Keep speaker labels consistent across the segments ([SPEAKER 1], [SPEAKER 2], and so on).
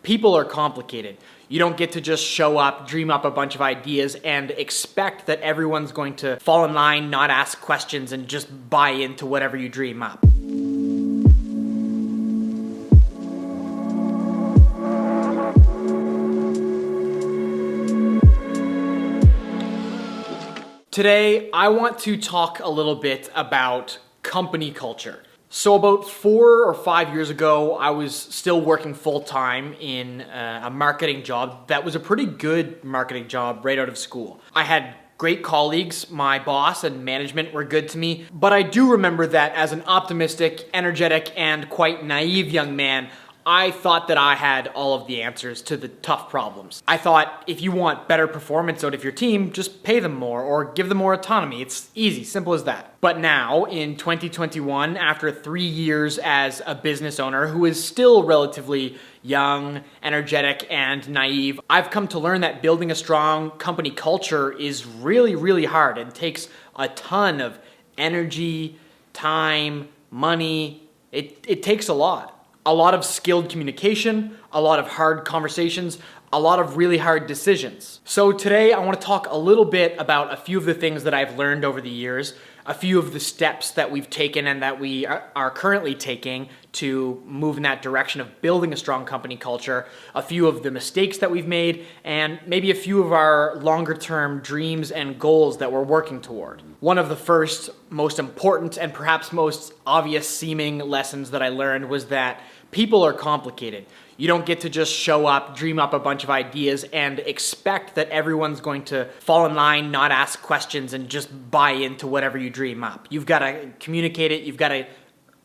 [SPEAKER 1] People are complicated. You don't get to just show up, dream up a bunch of ideas, and expect that everyone's going to fall in line, not ask questions, and just buy into whatever you dream up. Today, I want to talk a little bit about company culture. So about 4 or 5 years ago, I was still working full-time in a marketing job that was a pretty good marketing job right out of school. I had great colleagues, my boss and management were good to me, but I do remember that as an optimistic, energetic, and quite naive young man, I thought that I had all of the answers to the tough problems. I thought if you want better performance out of your team, just pay them more or give them more autonomy. It's easy, simple as that. But now, in 2021, after 3 years as a business owner who is still relatively young, energetic, and naive, I've come to learn that building a strong company culture is really, really hard and takes a ton of energy, time, money. It takes a lot. A lot of skilled communication, a lot of hard conversations, a lot of really hard decisions. So today I want to talk a little bit about a few of the things that I've learned over the years, a few of the steps that we've taken and that we are currently taking to move in that direction of building a strong company culture, a few of the mistakes that we've made, and maybe a few of our longer term dreams and goals that we're working toward. One of the first, most important, and perhaps most obvious seeming lessons that I learned was that people are complicated. You don't get to just show up, dream up a bunch of ideas, and expect that everyone's going to fall in line, not ask questions, and just buy into whatever you dream up. You've got to communicate it, you've got to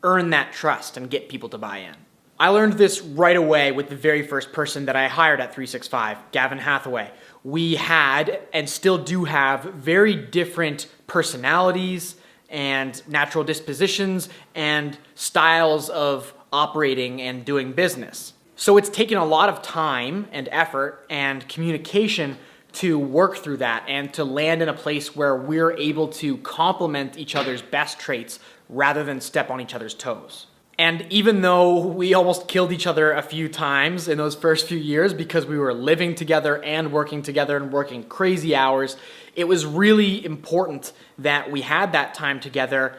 [SPEAKER 1] earn that trust and get people to buy in. I learned this right away with the very first person that I hired at 365, Gavin Hathaway. We had, and still do have, very different personalities and natural dispositions and styles of operating and doing business. So it's taken a lot of time and effort and communication to work through that and to land in a place where we're able to complement each other's best traits rather than step on each other's toes. And even though we almost killed each other a few times in those first few years because we were living together and working crazy hours, it was really important that we had that time together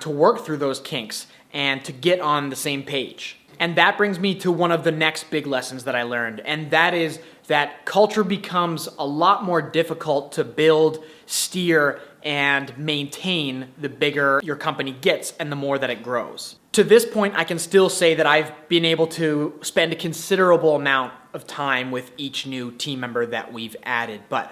[SPEAKER 1] to work through those kinks and to get on the same page. And that brings me to one of the next big lessons that I learned, and that is that culture becomes a lot more difficult to build, steer, and maintain the bigger your company gets and the more that it grows. To this point, I can still say that I've been able to spend a considerable amount of time with each new team member that we've added, but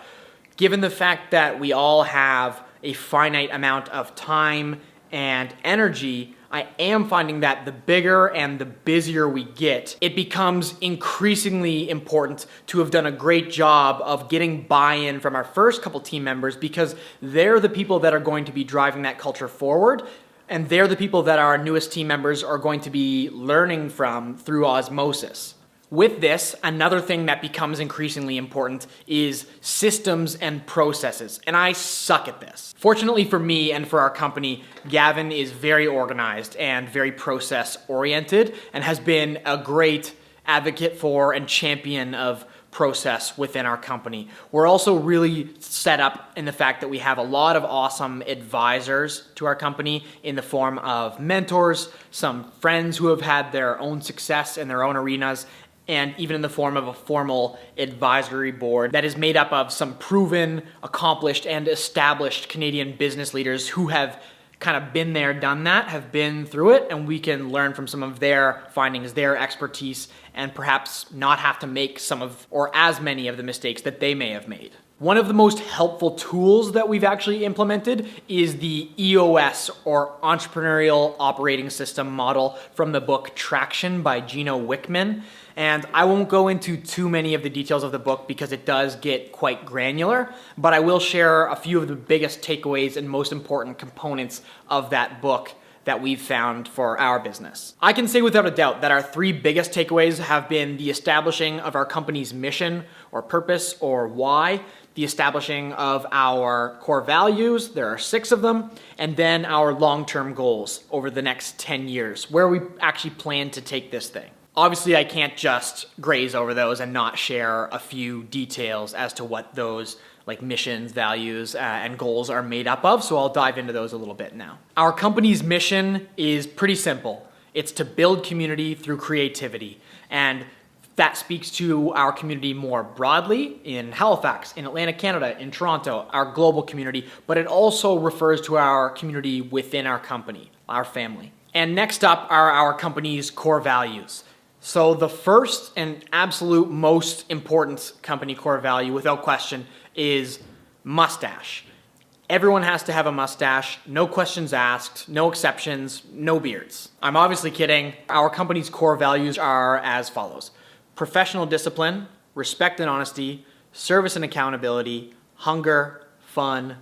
[SPEAKER 1] given the fact that we all have a finite amount of time and energy, I am finding that the bigger and the busier we get, it becomes increasingly important to have done a great job of getting buy-in from our first couple team members because they're the people that are going to be driving that culture forward, and they're the people that our newest team members are going to be learning from through osmosis. With this, another thing that becomes increasingly important is systems and processes, and I suck at this. Fortunately for me and for our company, Gavin is very organized and very process-oriented and has been a great advocate for and champion of process within our company. We're also really set up in the fact that we have a lot of awesome advisors to our company in the form of mentors, some friends who have had their own success in their own arenas, and even in the form of a formal advisory board that is made up of some proven, accomplished, and established Canadian business leaders who have kind of been there, done that, have been through it, and we can learn from some of their findings, their expertise, and perhaps not have to make some of, or as many of the mistakes that they may have made. One of the most helpful tools that we've actually implemented is the EOS, or Entrepreneurial Operating System model from the book Traction by Gino Wickman. And I won't go into too many of the details of the book because it does get quite granular, but I will share a few of the biggest takeaways and most important components of that book that we've found for our business. I can say without a doubt that our 3 biggest takeaways have been the establishing of our company's mission or purpose or why, the establishing of our core values, there are 6 of them, and then our long-term goals over the next 10 years, where we actually plan to take this thing. Obviously, I can't just graze over those and not share a few details as to what those like missions, values, and goals are made up of, so I'll dive into those a little bit now. Our company's mission is pretty simple. It's to build community through creativity, and that speaks to our community more broadly in Halifax, in Atlantic Canada, in Toronto, our global community, but it also refers to our community within our company, our family. And next up are our company's core values. So the first and absolute most important company core value, without question, is mustache. Everyone has to have a mustache, no questions asked, no exceptions, no beards. I'm obviously kidding. Our company's core values are as follows: professional discipline, respect and honesty, service and accountability, hunger, fun,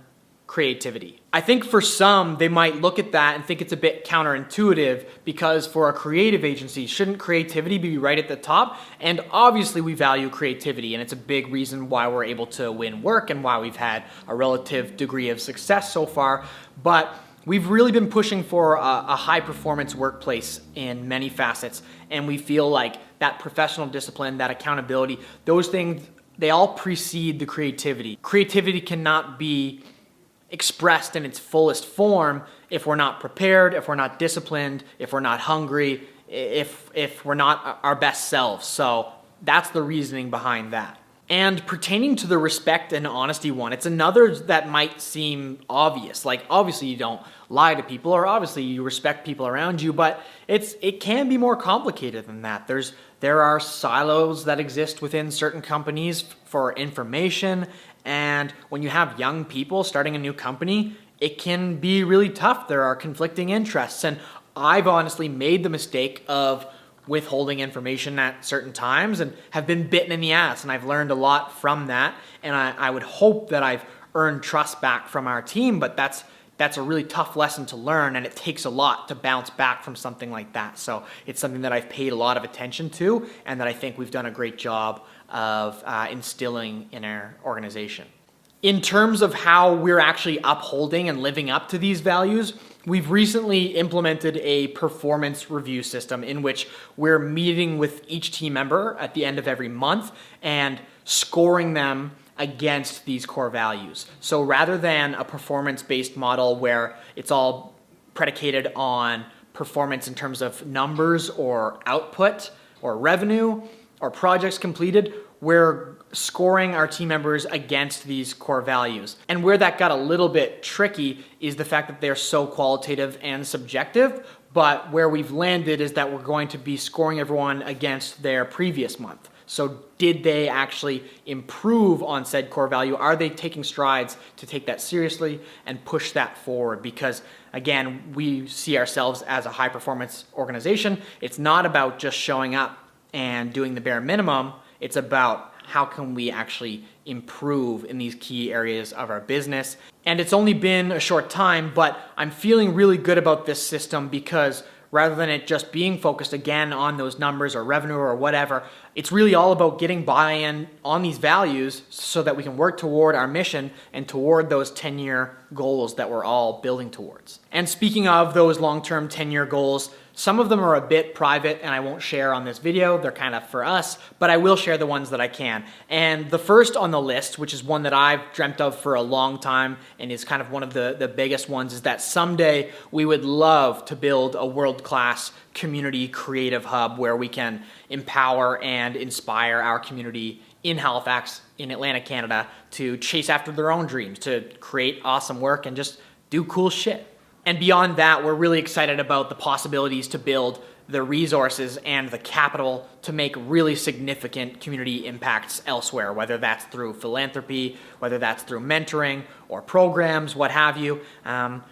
[SPEAKER 1] creativity. I think for some, they might look at that and think it's a bit counterintuitive, because for a creative agency, shouldn't creativity be right at the top? And obviously we value creativity, and it's a big reason why we're able to win work and why we've had a relative degree of success so far. But we've really been pushing for a high performance workplace in many facets, and we feel like that professional discipline, that accountability, those things, they all precede the creativity. Creativity cannot be expressed in its fullest form if we're not prepared, if we're not disciplined, if we're not hungry, if we're not our best selves. So that's the reasoning behind that. And pertaining to the respect and honesty one, it's another that might seem obvious. Like, obviously you don't lie to people, or obviously you respect people around you, but it can be more complicated than that. There are silos that exist within certain companies for information, and when you have young people starting a new company, it can be really tough. There are conflicting interests, and I've honestly made the mistake of withholding information at certain times and have been bitten in the ass, and I've learned a lot from that, and I would hope that I've earned trust back from our team, but that's a really tough lesson to learn, and it takes a lot to bounce back from something like that. So it's something that I've paid a lot of attention to, and that I think we've done a great job of instilling in our organization. In terms of how we're actually upholding and living up to these values, we've recently implemented a performance review system in which we're meeting with each team member at the end of every month and scoring them against these core values. So rather than a performance-based model where it's all predicated on performance in terms of numbers or output or revenue or projects completed, we're scoring our team members against these core values. And where that got a little bit tricky is the fact that they're so qualitative and subjective, but where we've landed is that we're going to be scoring everyone against their previous month. So did they actually improve on said core value? Are they taking strides to take that seriously and push that forward? Because again, we see ourselves as a high performance organization. It's not about just showing up and doing the bare minimum. It's about how can we actually improve in these key areas of our business. And it's only been a short time, but I'm feeling really good about this system because rather than it just being focused again on those numbers or revenue or whatever, it's really all about getting buy-in on these values so that we can work toward our mission and toward those 10-year goals that we're all building towards. And speaking of those long-term 10-year goals, some of them are a bit private and I won't share on this video. They're kind of for us, but I will share the ones that I can. And the first on the list, which is one that I've dreamt of for a long time and is kind of one of the biggest ones, is that someday we would love to build a world-class community creative hub where we can empower and inspire our community in Halifax, in Atlantic Canada, to chase after their own dreams, to create awesome work and just do cool shit. And beyond that, we're really excited about the possibilities to build the resources and the capital to make really significant community impacts elsewhere, whether that's through philanthropy, whether that's through mentoring or programs, what have you.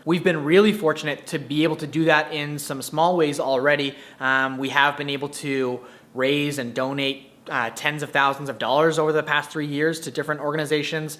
[SPEAKER 1] We've been really fortunate to be able to do that in some small ways already. We have been able to raise and donate tens of thousands of dollars over the past 3 years to different organizations.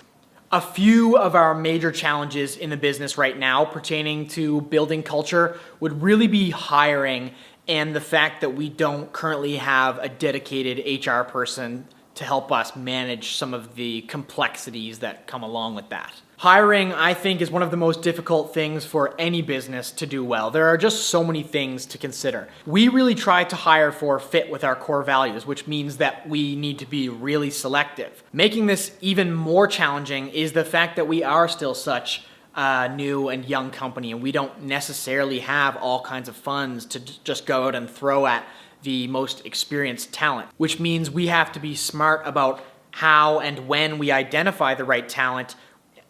[SPEAKER 1] A few of our major challenges in the business right now pertaining to building culture would really be hiring and the fact that we don't currently have a dedicated HR person to help us manage some of the complexities that come along with that. Hiring, I think, is one of the most difficult things for any business to do well. There are just so many things to consider. We really try to hire for fit with our core values, which means that we need to be really selective. Making this even more challenging is the fact that we are still such a new and young company, and we don't necessarily have all kinds of funds to just go out and throw at the most experienced talent, which means we have to be smart about how and when we identify the right talent,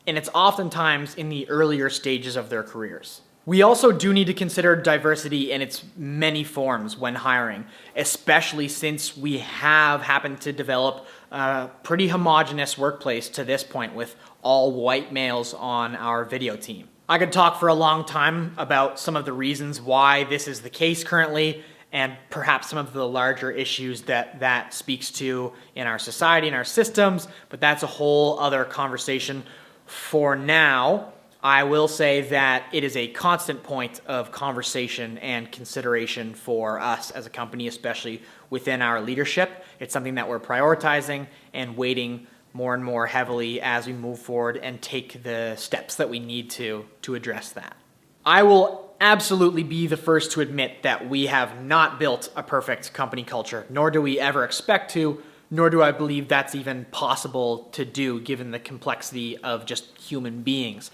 [SPEAKER 1] and it's oftentimes in the earlier stages of their careers. We also do need to consider diversity in its many forms when hiring, especially since we have happened to develop a pretty homogenous workplace to this point with all white males on our video team. I could talk for a long time about some of the reasons why this is the case currently, and perhaps some of the larger issues that speaks to in our society and our systems, but that's a whole other conversation. For now, I will say that it is a constant point of conversation and consideration for us as a company, especially within our leadership. It's something that we're prioritizing and weighting more and more heavily as we move forward and take the steps that we need to address that. I will absolutely be the first to admit that we have not built a perfect company culture, nor do we ever expect to, nor do I believe that's even possible to do given the complexity of just human beings.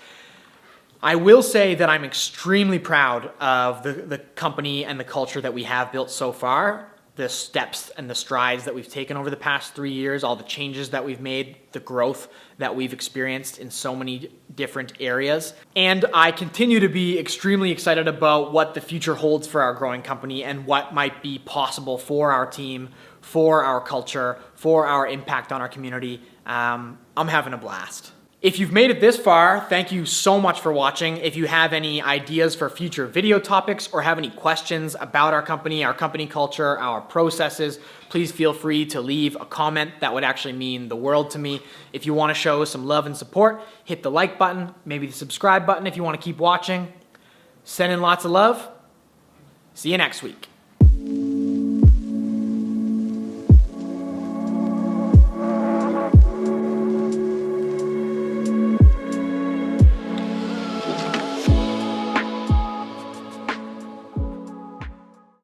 [SPEAKER 1] I will say that I'm extremely proud of the company and the culture that we have built so far, the steps and the strides that we've taken over the past 3 years, all the changes that we've made, the growth that we've experienced in so many different areas. And I continue to be extremely excited about what the future holds for our growing company and what might be possible for our team, for our culture, for our impact on our community. I'm having a blast. If you've made it this far, thank you so much for watching. If you have any ideas for future video topics or have any questions about our company culture, our processes, please feel free to leave a comment. That would actually mean the world to me. If you want to show some love and support, hit the like button, maybe the subscribe button if you want to keep watching. Send in lots of love. See you next week.